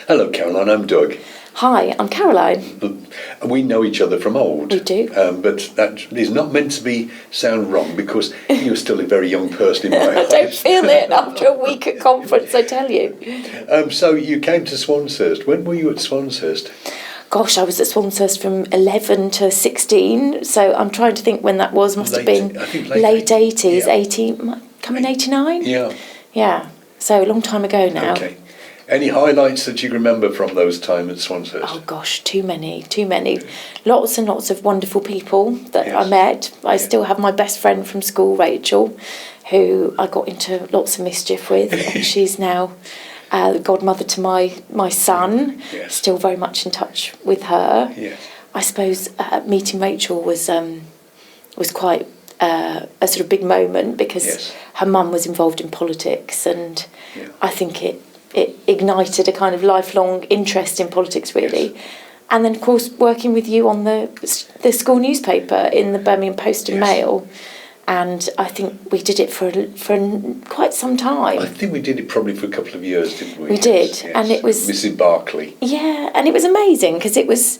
Hello, Caroline. I'm Doug. Hi, I'm Caroline. We know each other from old. We do. But that is not meant to sound wrong because you're still a very young person in my eyes. I don't feel it after a week at conference, I tell you. So you came to Swanshurst. When were you at Swanshurst? Gosh, I was at Swanshurst from 11 to 16, so I'm trying to think when that was. Must have been late 80s, yeah. 18, coming 89? Yeah. Yeah, so a long time ago now. Okay. Any highlights that you remember from those time at Swanshurst? Oh gosh, too many. Lots and lots of wonderful people that I met. I still have my best friend from school, Rachel, who I got into lots of mischief with, and she's now the godmother to my son. Yes. Still very much in touch with her. Yes. I suppose meeting Rachel was quite a sort of big moment because her mum was involved in politics, and I think it ignited a kind of lifelong interest in politics, really. Yes. And then, of course, working with you on the school newspaper in the Birmingham Post and Mail. And I think we did it for quite some time. I think we did it probably for a couple of years, didn't we? We did. Yes. And it was... Mrs. Barclay. Yeah, and it was amazing because it was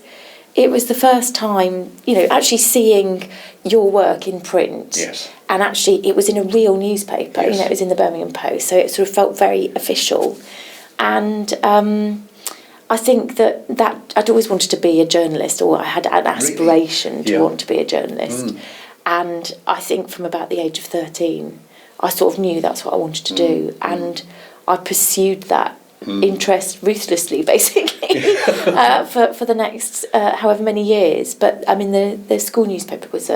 the first time, actually seeing your work in print. Yes. And actually it was in a real newspaper, it was in the Birmingham Post, so it sort of felt very official. And I think that I'd always wanted to be a journalist, or I had an aspiration to want to be a journalist. Mm. And I think from about the age of 13, I sort of knew that's what I wanted to do. And I pursued that interest ruthlessly, basically, for the next however many years. But I mean, the school newspaper was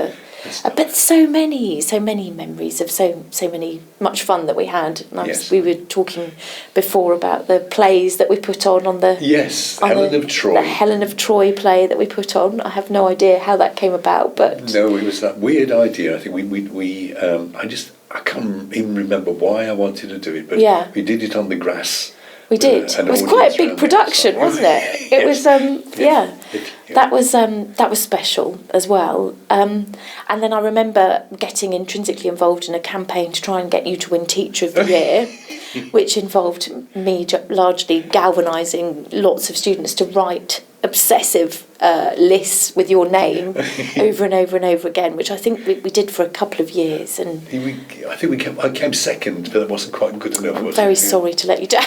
but so many memories of so many much fun that we had. And we were talking before about the plays that we put on the Helen of Troy. The Helen of Troy play that we put on. I have no idea how that came about, but no, it was that weird idea. I think I can't even remember why I wanted to do it, but we did it on the grass. We did. It was quite a big production, wasn't it? It was, that was special as well. And then I remember getting intrinsically involved in a campaign to try and get you to win Teacher of the Year, which involved me largely galvanising lots of students to write obsessive lists with your name over and over and over again, which I think we did for a couple of years. And I came second, but that wasn't quite good enough. I'm very sorry to let you down.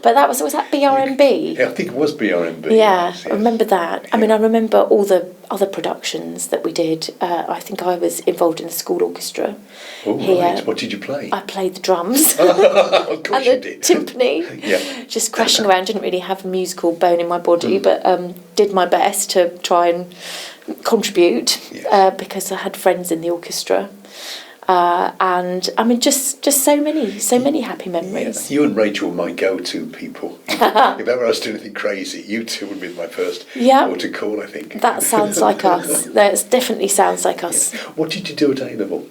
But was that BRMB? Yeah, I think it was BRMB. Yeah, yes. I remember that. I mean, I remember all the other productions that we did. I think I was involved in the school orchestra. Oh, right. What did you play? I played the drums. Of course and the timpani. Just crashing around. Didn't really have a musical bone in my body, but did my best to try and contribute because I had friends in the orchestra. And I mean, just so many happy memories. Yeah. You and Rachel were my go-to people. If ever I was doing anything crazy, you two would be my first port to call, I think. That sounds like us. That definitely sounds like us. Yeah. What did you do at A-level?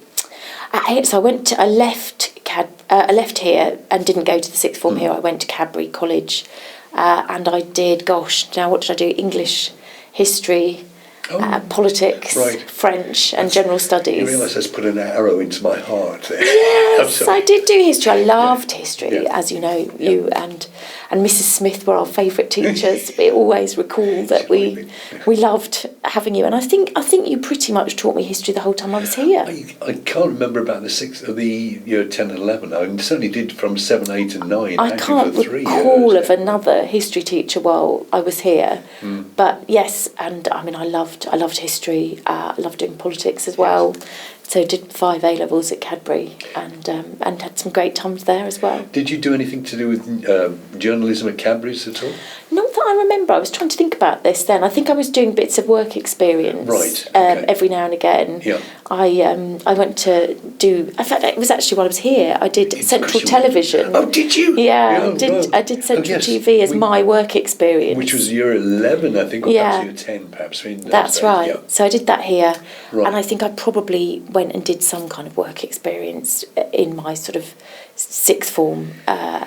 So I left here and didn't go to the sixth form here. I went to Cadbury College, and I did. Now what did I do? English, history. Politics, French and general studies. You realise that's put an arrow into my heart there. Yes, I did do history. I loved history, as you know. You and Mrs. Smith were our favourite teachers. We always recall that we loved having you. And I think you pretty much taught me history the whole time I was here. I can't remember about the year 10 and 11. I certainly did from 7, 8 and 9. I can't recall of another history teacher while I was here. But yes, and I mean I loved history. I loved doing politics as well. So did 5 A-levels at Cadbury and had some great times there as well. Did you do anything to do with journalism at Cadbury's at all? Not that I remember. I was trying to think about this then. I think I was doing bits of work experience every now and again. Yeah. I went to do... In fact, it was actually while I was here. I did Central Television. Oh, did you? Yeah, I did Central TV as my work experience. Which was year 11, I think, or perhaps year 10, perhaps. That's right. Yeah. So I did that here. Right. And I think I probably went went and did some kind of work experience in my sort of sixth form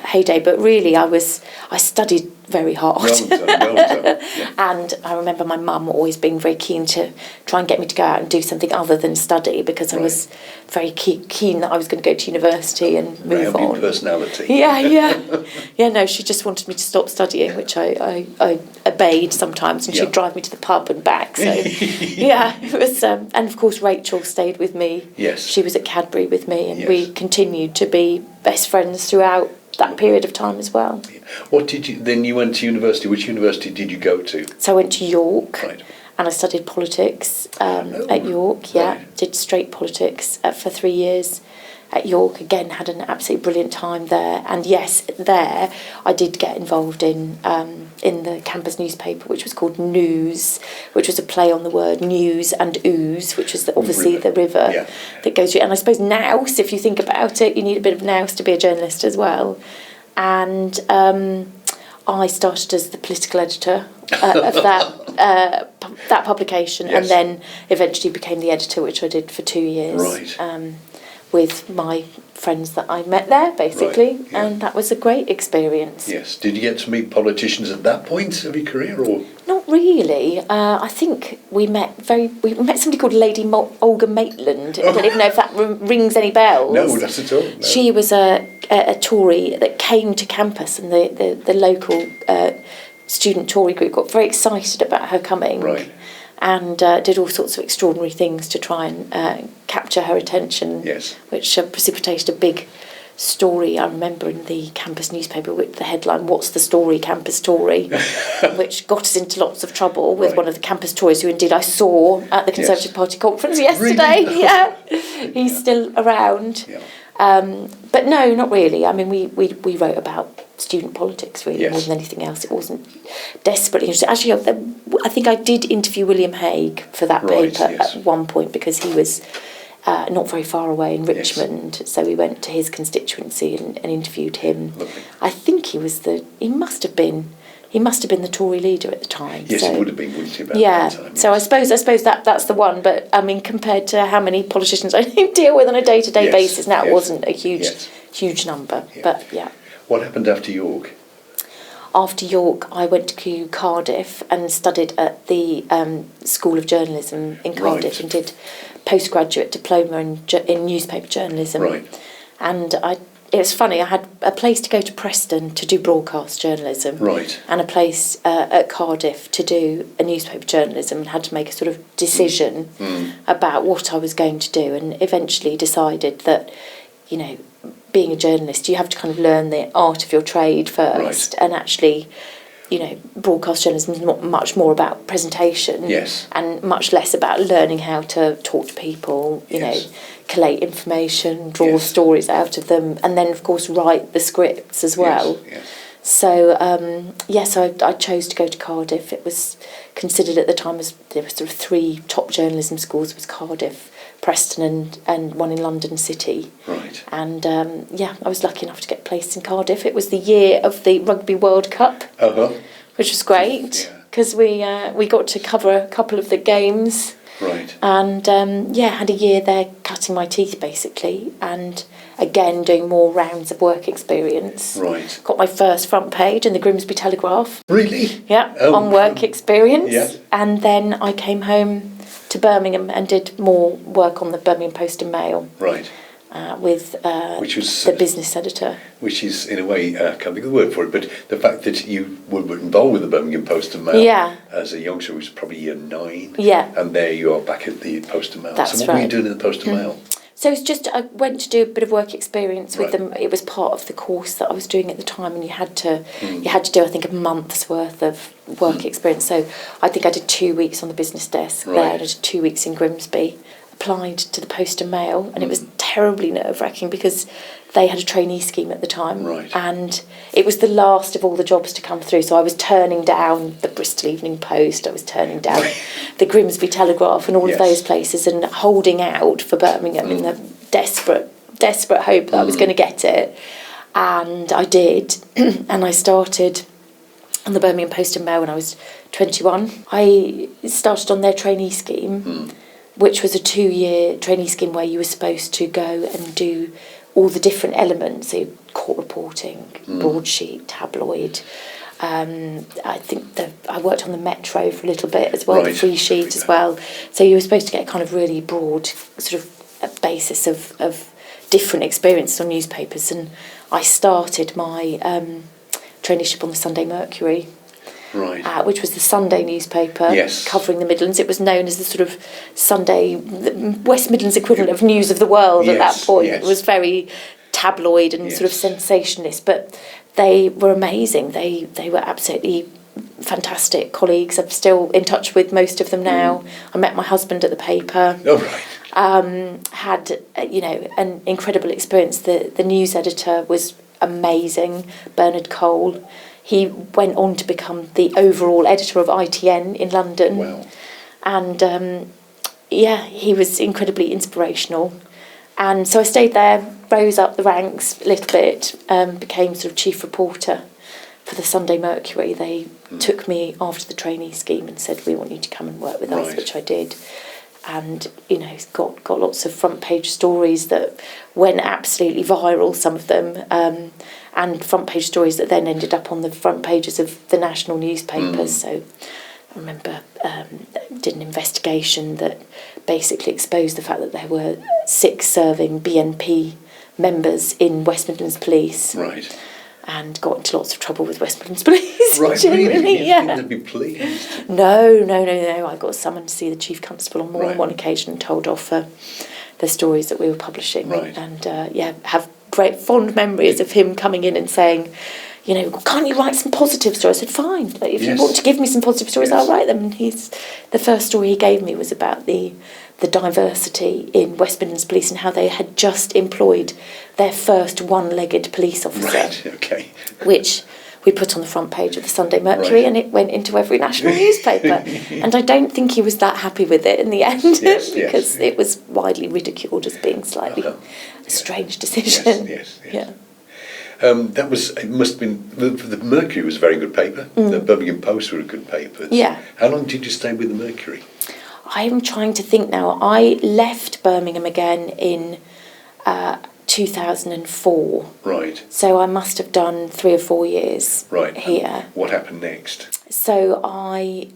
heyday, but really I studied very hard. Well done. Yeah. And I remember my mum always being very keen to try and get me to go out and do something other than study, because I was very keen that I was going to go to university and move on. Personality. Yeah, no, she just wanted me to stop studying, which I obeyed sometimes, and she'd drive me to the pub and back. So yeah, it was, and of course Rachel stayed with me. Yes. She was at Cadbury with me, and we continued to be best friends throughout that period of time as well. What did you, then you went to university, which university did you go to? So I went to York. Right. And I studied politics at York, did straight politics for 3 years at York. Again, had an absolutely brilliant time there. And yes, there I did get involved in the campus newspaper, which was called News, which was a play on the word news and ooze, which is obviously the river that goes through. And I suppose nous, if you think about it, you need a bit of nous to be a journalist as well. And I started as the political editor of that publication, and then eventually became the editor, which I did for 2 years, with my friends that I met there, basically, and that was a great experience. Yes. Did you get to meet politicians at that point of your career, or? Not really. I think we met somebody called Lady Olga Maitland. I don't even know if that rings any bells. No, not at all. No. She was a Tory that came to campus, and the local student Tory group got very excited about her coming, and did all sorts of extraordinary things to try and capture her attention, which precipitated a big story. I remember in the campus newspaper with the headline, "What's the story, Campus Tory?" which got us into lots of trouble with one of the campus Tories, who indeed I saw at the Conservative Party conference yesterday. Really? Yeah, he's still around. But no, not really. I mean, we wrote about student politics really more than anything else. It wasn't desperately interesting. Actually, I think I did interview William Hague for that paper at one point, because he was not very far away in Richmond, so we went to his constituency and interviewed him. Lovely. I think he must have been the Tory leader at the time. Yes, so, he would have been, wouldn't he, about that time? Yes. So I suppose that's the one, but I mean, compared to how many politicians I deal with on a day-to-day basis now, it wasn't a huge number, but yeah. What happened after York? After York, I went to Cardiff and studied at the School of Journalism in Cardiff and did postgraduate diploma in newspaper journalism. Right. And it was funny, I had a place to go to Preston to do broadcast journalism, and a place at Cardiff to do a newspaper journalism, and had to make a sort of decision about what I was going to do, and eventually decided that, you know, being a journalist, you have to kind of learn the art of your trade first, and actually, you know, broadcast journalism is not much more about presentation, and much less about learning how to talk to people, you know, collate information, draw stories out of them, and then of course write the scripts as well. So so I chose to go to Cardiff. It was considered at the time as there were sort of 3 top journalism schools. It was Cardiff, Preston and one in London City. Right. And I was lucky enough to get placed in Cardiff. It was the year of the Rugby World Cup, which was great, because we got to cover a couple of the games. Right. And had a year there cutting my teeth basically, and again doing more rounds of work experience. Right. Got my first front page in the Grimsby Telegraph. Really? Yeah, on work experience. Yeah. And then I came home to Birmingham and did more work on the Birmingham Post and Mail. Right. With which was the business editor. Which is, in a way, I can't think of the word for it, but the fact that you were involved with the Birmingham Post and Mail as a youngster, was probably year 9. Yeah. And there you are back at the Post and Mail. That's so what were you doing at the Post and Mail? So it's just, I went to do a bit of work experience with them. It was part of the course that I was doing at the time, and you had to do, I think, a month's worth of work experience. So I think I did 2 weeks on the business desk there, and I did 2 weeks in Grimsby. Applied to the Post and Mail, and it was terribly nerve-wracking because they had a trainee scheme at the time, and it was the last of all the jobs to come through. So I was turning down the Bristol Evening Post, I was turning down the Grimsby Telegraph, and all of those places, and holding out for Birmingham in the desperate hope that I was going to get it. And I did, and I started on the Birmingham Post and Mail when I was 21. I started on their trainee scheme. which was a 2-year trainee scheme where you were supposed to go and do all the different elements, so court reporting, broadsheet, tabloid. I think I worked on the Metro for a little bit as well, the free sheet as well. So you were supposed to get a kind of really broad sort of a basis of different experiences on newspapers. And I started my traineeship on the Sunday Mercury, which was the Sunday newspaper covering the Midlands. It was known as the sort of Sunday, the West Midlands equivalent of News of the World at that point. It was very tabloid and sort of sensationalist, but they were amazing. They were absolutely fantastic colleagues. I'm still in touch with most of them now. I met my husband at the paper. Had an incredible experience. The news editor was amazing, Bernard Cole. He went on to become the overall editor of ITN in London. Wow. And he was incredibly inspirational. And so I stayed there, rose up the ranks a little bit, became sort of chief reporter for the Sunday Mercury. They took me after the trainee scheme and said, we want you to come and work with us, which I did. And, got lots of front page stories that went absolutely viral, some of them, and front page stories that then ended up on the front pages of the national newspapers. So I remember did an investigation that basically exposed the fact that there were 6 serving BNP members in West Midlands Police. And got into lots of trouble with West Midlands Police. Really? You think they'd be pleased? No. I got summoned to see the Chief Constable on more than one occasion and told off the stories that we were publishing. And have great fond memories of him coming in and saying, can't you write some positive stories? I said, fine. If you want to give me some positive stories, I'll write them. And the first story he gave me was about the diversity in West Midlands Police and how they had just employed their first one-legged police officer, which we put on the front page of the Sunday Mercury, and it went into every national newspaper. And I don't think he was that happy with it in the end, because it was widely ridiculed as being slightly a strange decision. It must have been, the Mercury was a very good paper. The Birmingham Post were a good paper. How long did you stay with the Mercury? I'm trying to think now. I left Birmingham again in 2004. So I must have done 3 or 4 years here. And what happened next? So I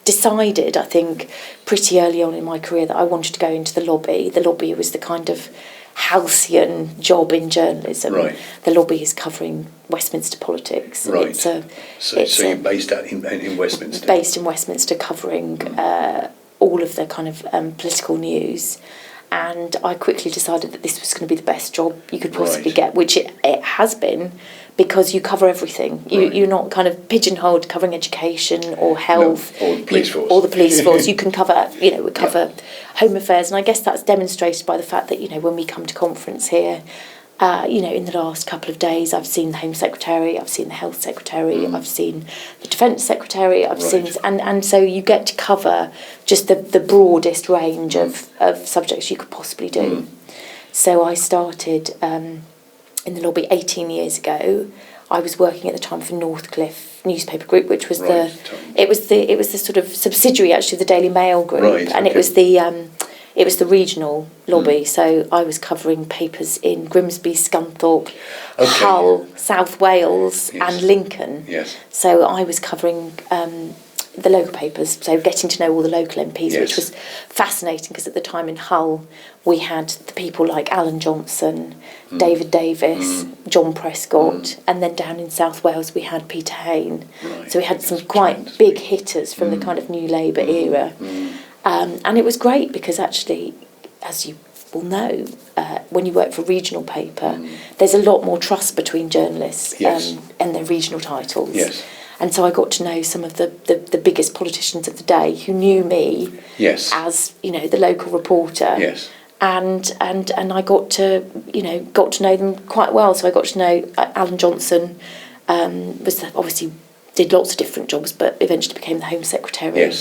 decided, I think, pretty early on in my career that I wanted to go into the lobby. The lobby was the kind of halcyon job in journalism. The lobby is covering Westminster politics. So you're based out in Westminster? Based in Westminster, covering all of the kind of political news. And I quickly decided that this was going to be the best job you could possibly get, which it has been, because you cover everything. You're not kind of pigeonholed covering education or health or the police force. Or the police force. You can cover, we cover home affairs, and I guess that's demonstrated by the fact that when we come to conference here, in the last couple of days, I've seen the Home Secretary, I've seen the Health Secretary, I've seen the Defence Secretary, I've seen, and so you get to cover just the broadest range of subjects you could possibly do. So I started in the lobby 18 years ago. I was working at the time for Northcliffe Newspaper Group, which was it was the sort of subsidiary actually of the Daily Mail Group, and it was the regional lobby. So I was covering papers in Grimsby, Scunthorpe, Hull, South Wales, and Lincoln. So I was covering the local papers, so getting to know all the local MPs, which was fascinating, because at the time in Hull we had the people like Alan Johnson, David Davis, John Prescott, and then down in South Wales we had Peter Hain. So we had some quite big hitters from the kind of New Labour era. And it was great because actually, as you will know, when you work for a regional paper, there's a lot more trust between journalists and their regional titles. And so I got to know some of the biggest politicians of the day who knew me as, the local reporter. And I got to know them quite well. So I got to know Alan Johnson, obviously did lots of different jobs, but eventually became the Home Secretary.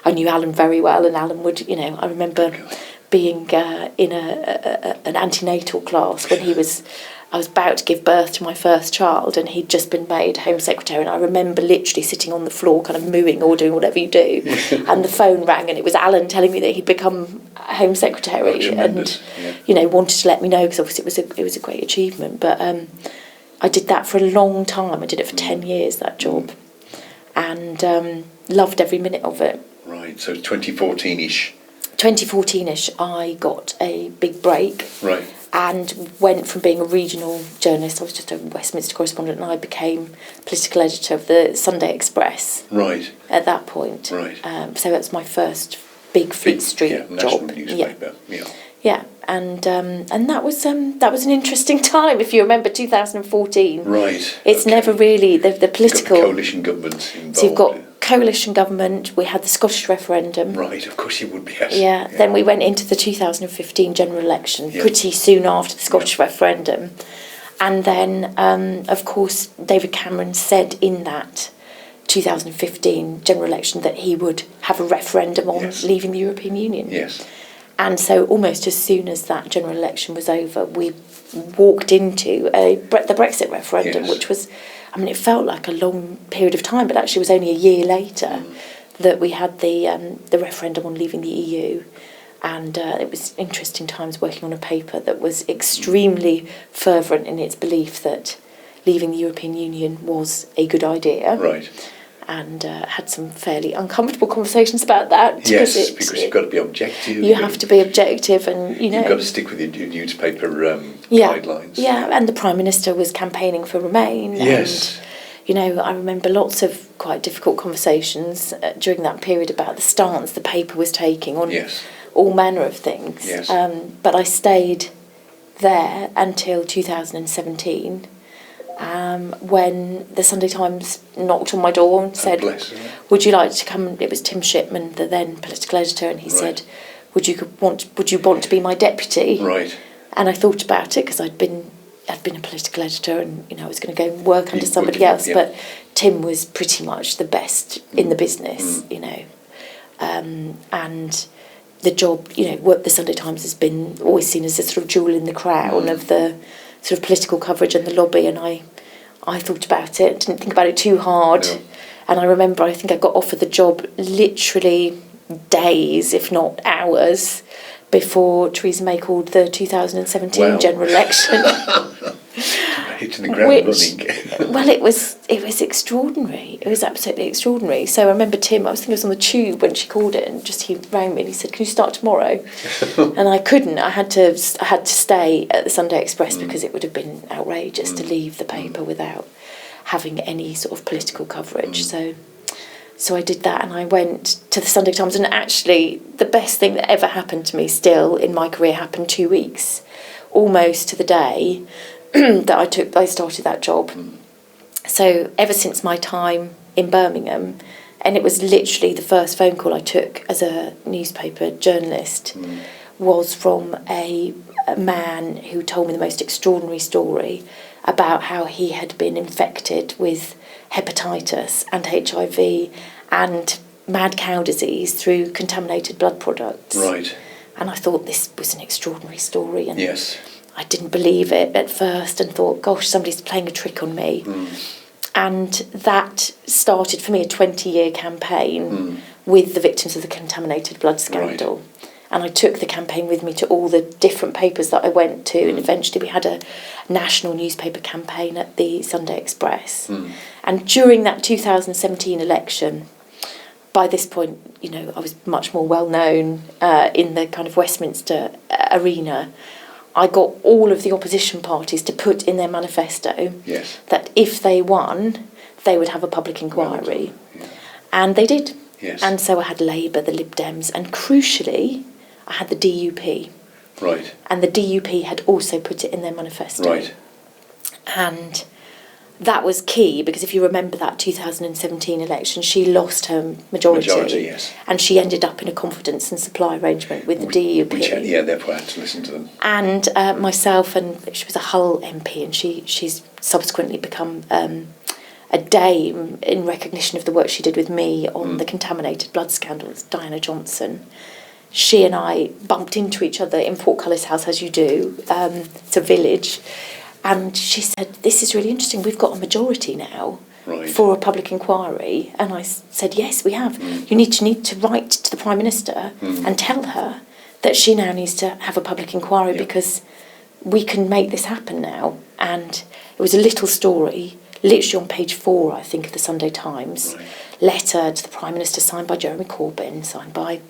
I knew Alan very well, and Alan would, I remember being in an antenatal class when he was I was about to give birth to my first child, and he'd just been made Home Secretary, and I remember literally sitting on the floor kind of mooing or doing whatever you do, and the phone rang, and it was Alan telling me that he'd become Home Secretary, and wanted to let me know, because obviously it was a great achievement. But I did that for a long time. I did it for 10 years, that job, and loved every minute of it. Right, so 2014-ish. 2014-ish, I got a big break. Right. And went from being a regional journalist, I was just a Westminster correspondent, and I became political editor of the Sunday Express. Right. At that point. Right. So that's my first big Fleet Street national job. Newspaper. Yeah, and that was an interesting time. If you remember 2014. Right. It's never really the political. You've got coalition governments involved. So you've got coalition government. We had the Scottish referendum. Right, of course you would be. Yes. Yeah. Then we went into the 2015 general election pretty soon after the Scottish referendum, and then of course David Cameron said in that 2015 general election that he would have a referendum on leaving the European Union. Yes. And so almost as soon as that general election was over, we walked into the Brexit referendum, which was, I mean, it felt like a long period of time, but actually it was only a year later that we had the referendum on leaving the EU. And it was interesting times working on a paper that was extremely fervent in its belief that leaving the European Union was a good idea. Right. And had some fairly uncomfortable conversations about that. Yes, because you've got to be objective. You have to be objective, and you've got to stick with your newspaper guidelines. Yeah, and the Prime Minister was campaigning for Remain. Yes. And, I remember lots of quite difficult conversations during that period about the stance the paper was taking on all manner of things. Yes. But I stayed there until 2017. When the Sunday Times knocked on my door and said, would you like to come? It was Tim Shipman, the then political editor, and he said, would you want to be my deputy? Right. And I thought about it, because I'd been a political editor, and I was going to go and work under somebody else, but Tim was pretty much the best in the business, and the job, the Sunday Times has been always seen as a sort of jewel in the crown of the sort of political coverage and the lobby, and I thought about it, didn't think about it too hard, and I remember I think I got offered the job literally days, if not hours, before Theresa May called the 2017 general election. Hitting the ground running. Well, it was extraordinary. It was absolutely extraordinary. So I remember Tim, I was on the tube when she called it, and he rang me and he said, "Can you start tomorrow?" And I couldn't. I had to stay at the Sunday Express because it would have been outrageous to leave the paper without having any sort of political coverage. So I did that, and I went to the Sunday Times, and actually the best thing that ever happened to me still in my career happened 2 weeks, almost to the day that I started that job. So ever since my time in Birmingham, and it was literally the first phone call I took as a newspaper journalist, was from a man who told me the most extraordinary story about how he had been infected with hepatitis and HIV and mad cow disease through contaminated blood products. Right. And I thought this was an extraordinary story, and I didn't believe it at first and thought, gosh, somebody's playing a trick on me. And that started for me a 20-year campaign with the victims of the contaminated blood scandal. Right. And I took the campaign with me to all the different papers that I went to, and eventually we had a national newspaper campaign at the Sunday Express. And during that 2017 election, by this point, I was much more well known in the kind of Westminster arena. I got all of the opposition parties to put in their manifesto that if they won, they would have a public inquiry. And they did. Yes. And so I had Labour, the Lib Dems, and crucially, I had the DUP. Right. And the DUP had also put it in their manifesto. Right. And that was key, because if you remember that 2017 election, she lost her majority, and she ended up in a confidence and supply arrangement with the DUP. Therefore I had to listen to them. And myself, and she was a Hull MP, and she's subsequently become a dame in recognition of the work she did with me on the contaminated blood scandals, Diana Johnson. She and I bumped into each other in Portcullis House, as you do. It's a village. And she said, this is really interesting. We've got a majority now for a public inquiry. And I said, yes, we have. You need to write to the Prime Minister and tell her that she now needs to have a public inquiry because we can make this happen now. And it was a little story, literally on page 4, I think, of the Sunday Times, letter to the Prime Minister signed by Jeremy Corbyn, signed by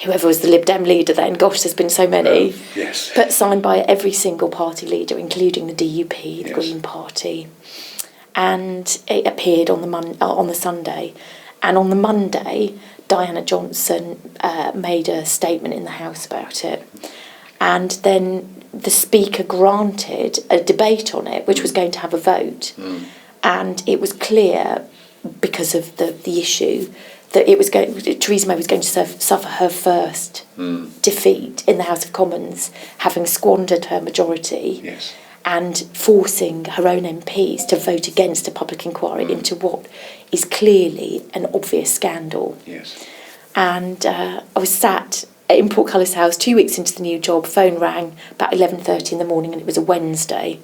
whoever was the Lib Dem leader then. Gosh, there's been so many. Yes. But signed by every single party leader, including the DUP, the Green Party. And it appeared on the Sunday. And on the Monday, Diana Johnson made a statement in the House about it. And then the Speaker granted a debate on it, which was going to have a vote. And it was clear, because of the issue, that Theresa May was going to suffer her first defeat in the House of Commons, having squandered her majority and forcing her own MPs to vote against a public inquiry into what is clearly an obvious scandal. And I was sat in Portcullis House 2 weeks into the new job. Phone rang about 11:30 in the morning, and it was a Wednesday.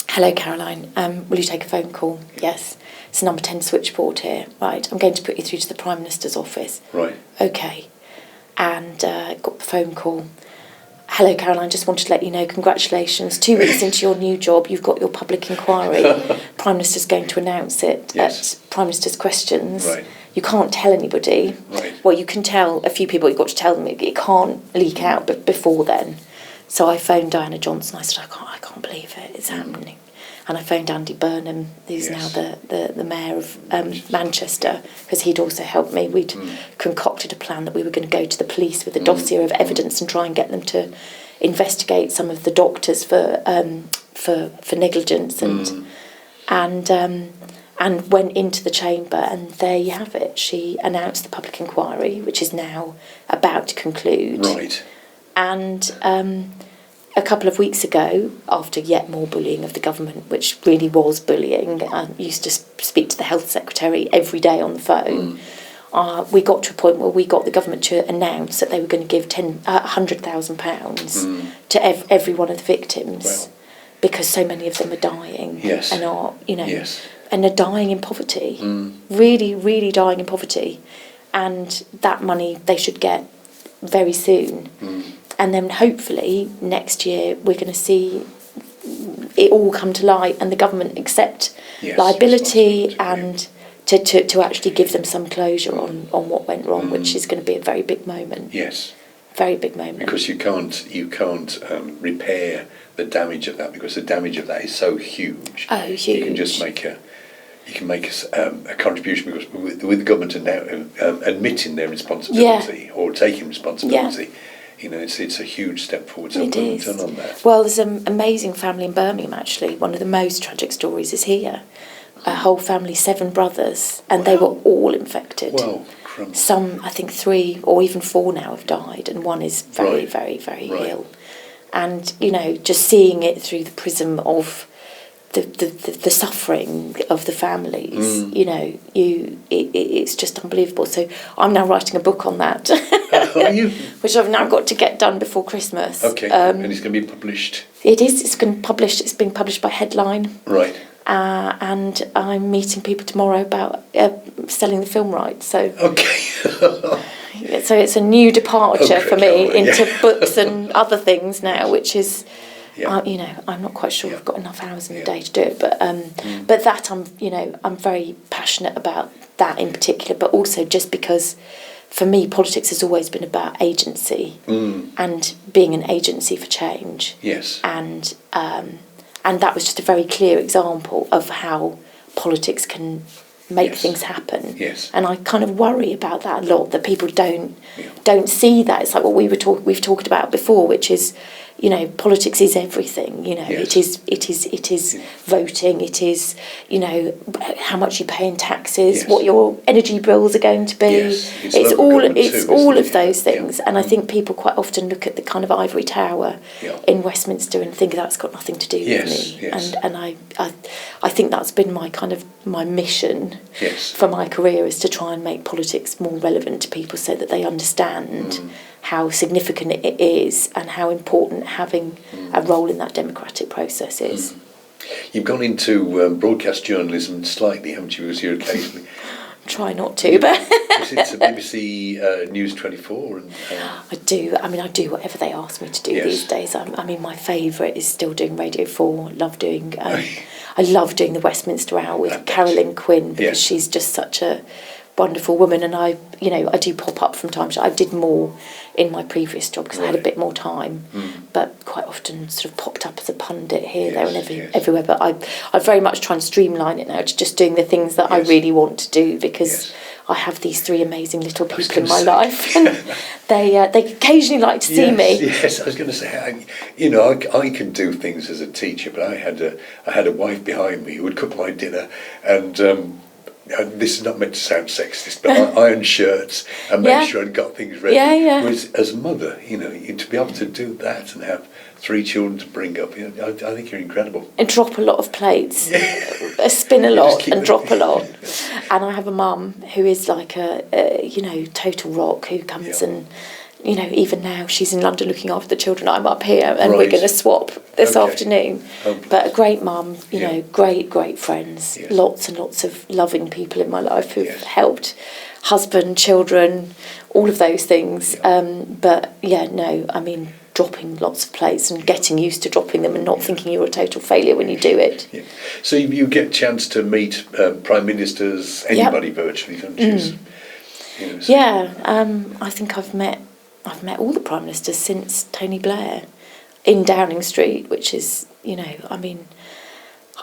Hello, Caroline. Will you take a phone call? Yes. It's a number 10 switchboard here. Right, I'm going to put you through to the Prime Minister's office. Right. OK. And got the phone call. Hello, Caroline, just wanted to let you know, congratulations. 2 weeks into your new job, you've got your public inquiry. Prime Minister's going to announce it at Prime Minister's questions. Right. You can't tell anybody. Right. Well, you can tell a few people, you've got to tell them. It can't leak out before then. So I phoned Diana Johnson. I said, I can't believe it. It's happening. And I phoned Andy Burnham, who's now the mayor of Manchester, because he'd also helped me. We'd concocted a plan that we were going to go to the police with a dossier of evidence and try and get them to investigate some of the doctors for negligence and went into the chamber, and there you have it. She announced the public inquiry, which is now about to conclude. Right. And a couple of weeks ago, after yet more bullying of the government, which really was bullying, I used to speak to the health secretary every day on the phone, we got to a point where we got the government to announce that they were going to give £100,000 to every one of the victims, because so many of them are dying and are, and are dying in poverty, really, really dying in poverty. And that money they should get very soon. And then hopefully next year we're going to see it all come to light and the government accept liability and to actually give them some closure on what went wrong, which is going to be a very big moment. Yes. Very big moment. Because you can't repair the damage of that, because the damage of that is so huge. Oh, huge. You can just make a contribution, because with the government now admitting their responsibility or taking responsibility. It's a huge step forward. So well done on that. Well, there's an amazing family in Birmingham, actually. One of the most tragic stories is here. A whole family, 7 brothers, and they were all infected. Well, some, I think 3 or even 4 now have died, and one is very, very, very ill. And, just seeing it through the prism of the suffering of the families, it's just unbelievable. So I'm now writing a book on that. Are you? Which I've now got to get done before Christmas. Okay, and it's going to be published? It is. It's being published by Headline. Right. And I'm meeting people tomorrow about selling the film rights. So. Okay. So it's a new departure for me into books and other things now, which is. I'm not quite sure I've got enough hours in the day to do it, but that I'm very passionate about that in particular, but also just because for me politics has always been about agency and being an agency for change. Yes. And that was just a very clear example of how politics can make things happen. Yes. And I kind of worry about that a lot, that people don't see that. It's like what we've talked about before, which is, politics is everything. It is voting. It is, how much you pay in taxes, what your energy bills are going to be. Yes. It's all of those things. And I think people quite often look at the kind of ivory tower in Westminster and think that's got nothing to do with me. Yes. And I think that's been my mission for my career, is to try and make politics more relevant to people so that they understand how significant it is and how important having a role in that democratic process is. You've gone into broadcast journalism slightly, haven't you, as you occasionally? Try not to, but... Is it BBC News 24? And, I do. I mean, I do whatever they ask me to do these days. I mean, my favourite is still doing Radio 4. Love doing... I love doing the Westminster Hour with Carolyn Quinn, because she's just such a wonderful woman, and I do pop up from time to time. I did more in my previous job because I had a bit more time, but quite often sort of popped up as a pundit here, there and everywhere. But I very much try and streamline it now to just doing the things that I really want to do, because I have these 3 amazing little people in my life, and they occasionally like to see me. Yes, I was going to say, I can do things as a teacher, but I had a wife behind me who would cook my dinner, and this is not meant to sound sexist, but I ironed shirts and made sure I'd got things ready. Whereas as a mother, to be able to do that and have 3 children to bring up, I think you're incredible. And drop a lot of plates, spin a lot and drop a lot. And I have a mum who is like a total rock, who comes and, even now she's in London looking after the children. I'm up here, and we're going to swap this afternoon. But a great mum, great friends, lots and lots of loving people in my life who've helped, husband, children, all of those things. Dropping lots of plates and getting used to dropping them and not thinking you're a total failure when you do it. So you get a chance to meet prime ministers, anybody virtually, don't you? I think I've met all the prime ministers since Tony Blair in Downing Street, which is,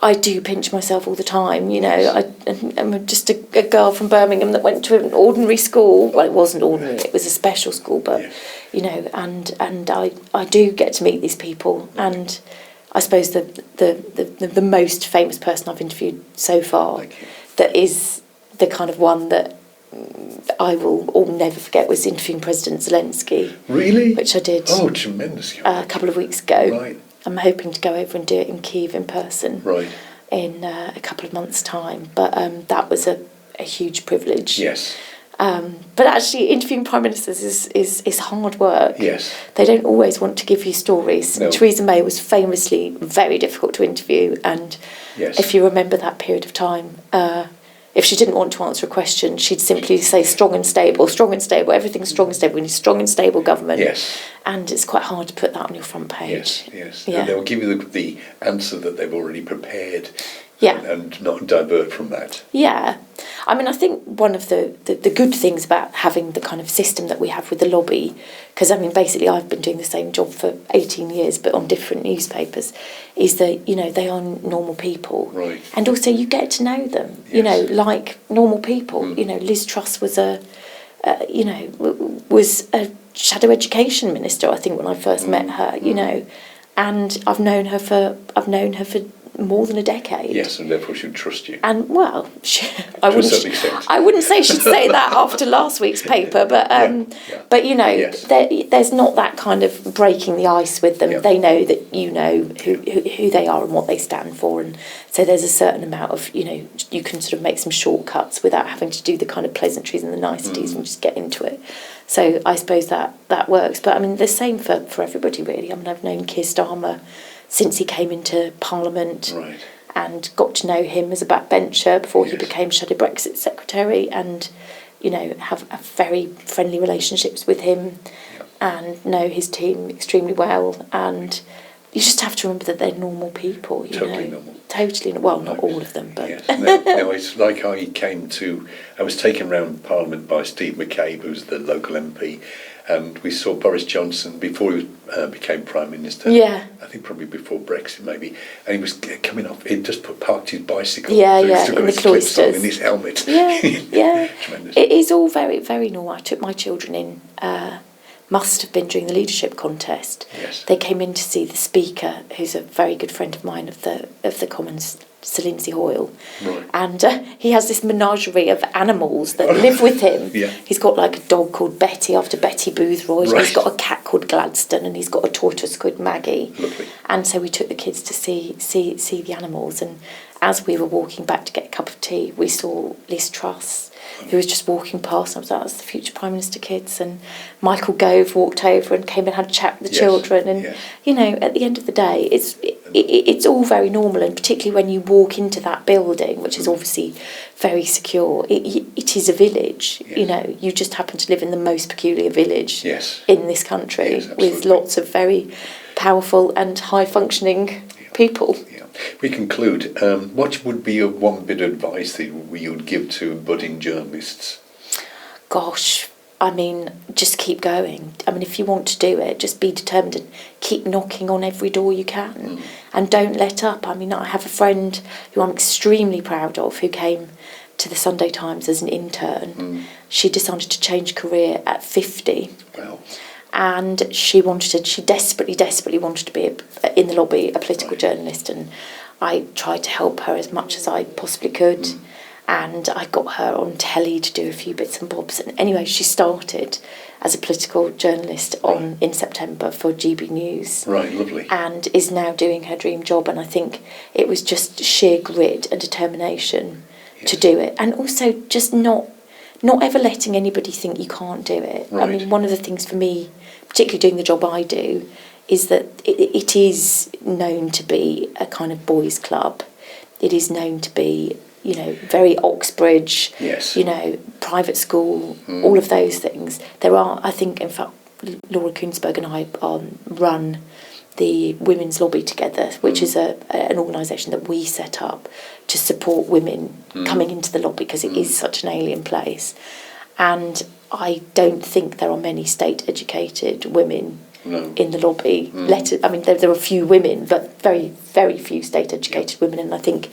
I do pinch myself all the time, I'm just a girl from Birmingham that went to an ordinary school. Well, it wasn't ordinary, it was a special school, but, and I do get to meet these people. And I suppose the most famous person I've interviewed so far that is the kind of one that I will never forget was interviewing President Zelensky. Really? Which I did. Oh, tremendous. A couple of weeks ago. Right. I'm hoping to go over and do it in Kyiv in person. Right. In a couple of months' time. But that was a huge privilege. Yes. But actually, interviewing prime ministers is hard work. Yes. They don't always want to give you stories. No. Theresa May was famously very difficult to interview, and if you remember that period of time, if she didn't want to answer a question, she'd simply say strong and stable, everything's strong and stable. We need strong and stable government. Yes. And it's quite hard to put that on your front page. Yes. Yeah. And they'll give you the answer that they've already prepared. Yeah. And not divert from that. Yeah. I mean, I think one of the good things about having the kind of system that we have with the lobby, because, basically I've been doing the same job for 18 years, but on different newspapers, is that, they are normal people. Right. And also you get to know them, like normal people. Liz Truss was was a shadow education minister, I think, when I first met her, and I've known her for more than a decade. Yes, and therefore she'd trust you. And I wouldn't say she'd say that after last week's paper, but there's not that kind of breaking the ice with them. They know that you know who they are and what they stand for, and so there's a certain amount of you can sort of make some shortcuts without having to do the kind of pleasantries and the niceties and just get into it. So I suppose that works. But the same for everybody really. I've known Keir Starmer since he came into Parliament, and got to know him as a backbencher before he became Shadow Brexit Secretary, and have very friendly relationships with him, and know his team extremely well. And you just have to remember that they're normal people. Totally normal. Well, not all of them, but no, it's like I was taken around Parliament by Steve McCabe, who's the local MP. And we saw Boris Johnson before he became Prime Minister. Yeah. I think probably before Brexit maybe. And he was coming off, he'd just parked his bicycle. Yeah, so he's still got in the his clips on cloisters. in his helmet. Yeah. Tremendous. It is all very, very normal. I took my children in, must have been during the leadership contest. Yes. They came in to see the Speaker, who's a very good friend of mine of the Commons, Sir Lindsay Hoyle. Right. And he has this menagerie of animals that live with him. Yeah. He's got like a dog called Betty after Betty Boothroyd. Right. He's got a cat called Gladstone, and he's got a tortoise called Maggie. Lovely. And so we took the kids to see the animals, and as we were walking back to get a cup of tea, we saw Liz Truss who was just walking past, and I was like, that's the future Prime Minister kids. And Michael Gove walked over and came and had a chat with the children. And, you know, at the end of the day, it's all very normal, and particularly when you walk into that building, which is obviously very secure, it is a village. You know, you just happen to live in the most peculiar village in this country, with lots of very powerful and high-functioning people. We conclude. What would be your one bit of advice that you would give to budding journalists? Gosh, I mean, just keep going. I mean, if you want to do it, just be determined and keep knocking on every door you can, and don't let up. I mean, I have a friend who I'm extremely proud of, who came to the Sunday Times as an intern. She decided to change career at 50. Wow. And she desperately wanted to be in the lobby, a political journalist, and I tried to help her as much as I possibly could, and I got her on telly to do a few bits and bobs. And anyway, she started as a political journalist in September for GB News. Right, lovely. And is now doing her dream job, and I think it was just sheer grit and determination to do it, and also just not ever letting anybody think you can't do it. Right. I mean, one of the things for me, particularly doing the job I do, is that it is known to be a kind of boys' club. It is known to be, you know, very Oxbridge, you know, private school, all of those things. There are, I think, in fact, Laura Koonsberg and I run the Women's Lobby together, which is an organisation that we set up to support women coming into the lobby, because it is such an alien place. And I don't think there are many state-educated women in the lobby. I mean, there are a few women, but very, very few state-educated women, and I think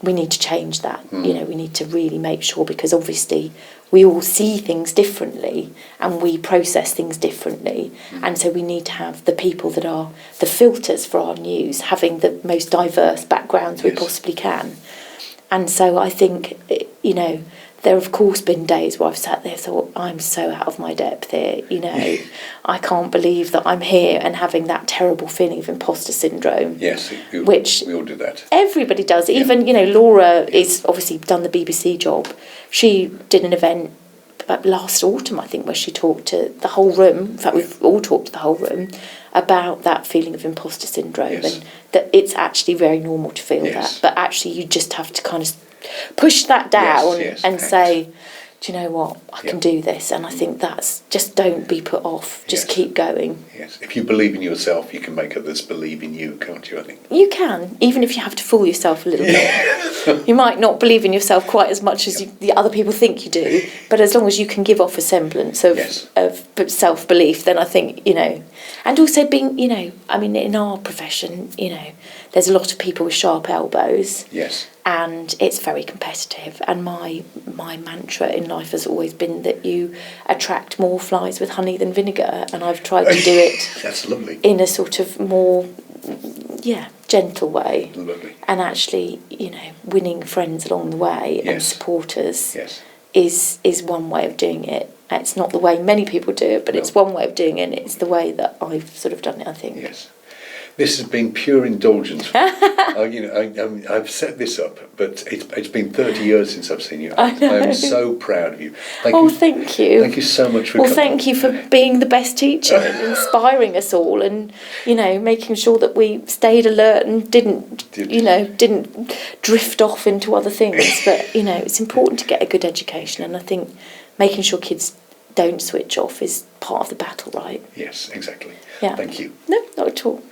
we need to change that. You know, we need to really make sure, because obviously we all see things differently and we process things differently, and so we need to have the people that are the filters for our news having the most diverse backgrounds we possibly can. And so I think, you know, there have of course been days where I've sat there and thought, I'm so out of my depth here, you know, I can't believe that I'm here, and having that terrible feeling of imposter syndrome. Yes, which we all do that. Everybody does. Even, you know, Laura is obviously done the BBC job. She did an event about last autumn, I think, where she talked to the whole room. In fact, we've all talked to the whole room about that feeling of imposter syndrome, and that it's actually very normal to feel that. But actually, you just have to kind of push that down and say, do you know what, I can do this. And I think that's, just don't be put off, just keep going. Yes, if you believe in yourself, you can make others believe in you, can't you, I think? You can, even if you have to fool yourself a little bit. You might not believe in yourself quite as much as the other people think you do, but as long as you can give off a semblance of self-belief, then I think, you know. And also being, you know, I mean, in our profession, you know, there's a lot of people with sharp elbows. Yes. And it's very competitive. And my mantra in life has always been that you attract more flies with honey than vinegar. And I've tried to do it That's lovely. In a sort of more, gentle way. Lovely. And actually, you know, winning friends along the way and supporters is one way of doing it. It's not the way many people do it, but it's one way of doing it, and it's the way that I've sort of done it, I think. Yes. This has been pure indulgence. I've set this up, but it's been 30 years since I've seen you. I am so proud of you. Thank you. Thank you so much for coming. Well, thank you for being the best teacher and inspiring us all, and, you know, making sure that we stayed alert and didn't drift off into other things. But, you know, it's important to get a good education, and I think making sure kids don't switch off is part of the battle, right? Yes, exactly. Yeah. Thank you. No, not at all.